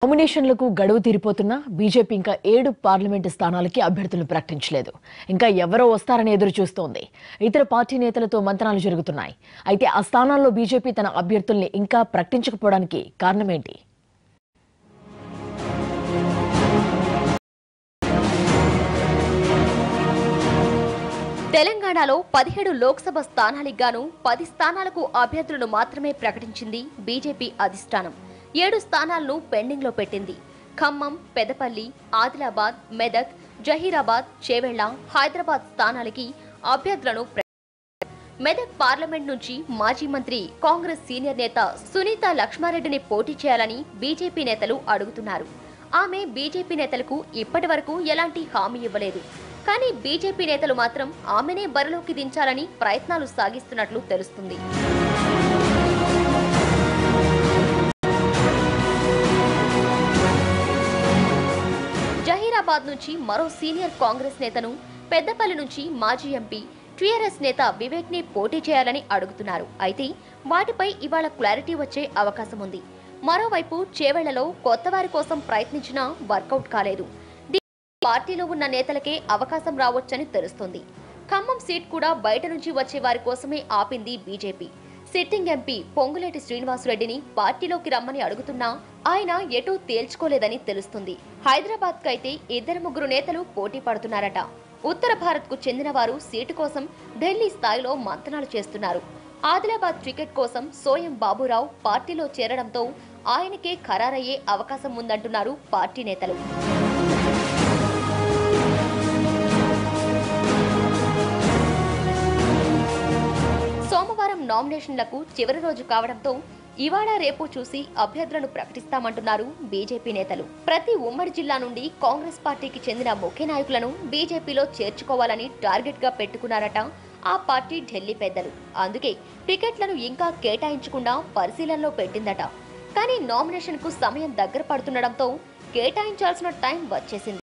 నామినేషన్లకు గడువు తీరిపోతున్నా బీజేపీ ఇంకా 7 పార్లమెంటు స్థానాలకి అభ్యర్థులను ప్రకటించలేదు. ఇంకా ఎవరో వస్తారని ఎదురు చూస్తోంది. ఇతర పార్టీ నేతలతో మంత్రాలు జరుగుతున్నాయి. అయితే ఆ స్థానాల్లో బీజేపీ తన అభ్యర్థుల్ని ఇంకా ప్రకటించకపోవడానికి కారణమేంటి? తెలంగాణలో 17 లోక్సభ స్థానాలకు గాను 10 స్థానాలకు అభ్యర్థులను మాత్రమే ప్రకటించింది బీజేపీ అధిష్టానం. 7 స్థానాలను పెండింగ్ లో పెట్టింది. ఖమ్మం, పెదపల్లి, ఆదిలాబాద్, మెదక్, జహీరాబాద్, చేవెళ్ల, హైదరాబాద్ స్థానాలకి అభ్యర్థులను మెదక్ పార్లమెంట్ నుంచి మాజీ మంత్రి కాంగ్రెస్ సీనియర్ నేత సునీత లక్ష్మారెడ్డిని పోటీ చేయాలని బీజేపీ నేతలు అడుగుతున్నారు. ఆమె బీజేపీ నేతలకు ఇప్పటివరకు ఎలాంటి హామీ ఇవ్వలేదు. కానీ బీజేపీ నేతలు మాత్రం ఆమెనే బరిలోకి దించాలని ప్రయత్నాలు సాగిస్తున్నట్లు తెలుస్తుంది. జహీరాబాద్ నుంచి మరో సీనియర్ కాంగ్రెస్ నేతను, పెద్దపల్లి నుంచి మాజీ ఎంపీ టీఆర్ఎస్ నేత వివేక్ ని పోటీ చేయాలని అడుగుతున్నారు. అయితే వాటిపై ఇవాళ క్లారిటీ వచ్చే అవకాశం ఉంది. మరోవైపు చేవెళ్లలో కొత్తవారి కోసం ప్రయత్నించినా వర్కౌట్ కాలేదు. పార్టీలో ఉన్న నేతలకే అవకాశం రావొచ్చని తెలుస్తోంది. ఖమ్మం సీట్ కూడా బయట నుంచి వచ్చే వారి కోసమే ఆపింది బీజేపీ. సిట్టింగ్ ఎంపీ పొంగులేటి శ్రీనివాసరెడ్డిని పార్టీలోకి రమ్మని అడుగుతున్నా ఆయన ఎటూ తేల్చుకోలేదని తెలుస్తుంది. హైదరాబాద్ కైతే 2-3 నేతలు పోటీ పడుతున్నారట. ఉత్తర భారత్ కు చెందిన వారు సీటు కోసం ఢిల్లీ స్థాయిలో మంతనాలు చేస్తున్నారు. ఆదిలాబాద్ టికెట్ కోసం సోయం బాబురావు పార్టీలో చేరడంతో ఆయనకే ఖరారయ్యే అవకాశం ఉందంటున్నారు పార్టీ నేతలు. సోమవారం నామినేషన్లకు చివరి రోజు కావడంతో ఇవాళ రేపు చూసి అభ్యర్థులను ప్రకటిస్తామంటున్నారు బీజేపీ నేతలు. ప్రతి ఉమ్మడి జిల్లా నుండి కాంగ్రెస్ పార్టీకి చెందిన ముఖ్య నాయకులను బీజేపీలో చేర్చుకోవాలని టార్గెట్ గా పెట్టుకున్నారట ఆ పార్టీ ఢిల్లీ పెద్దలు. అందుకే టికెట్లను ఇంకా కేటాయించకుండా పరిశీలనలో పెట్టిందట. కానీ నామినేషన్ కు సమయం దగ్గర పడుతుండటంతో కేటాయించాల్సిన టైం వచ్చేసింది.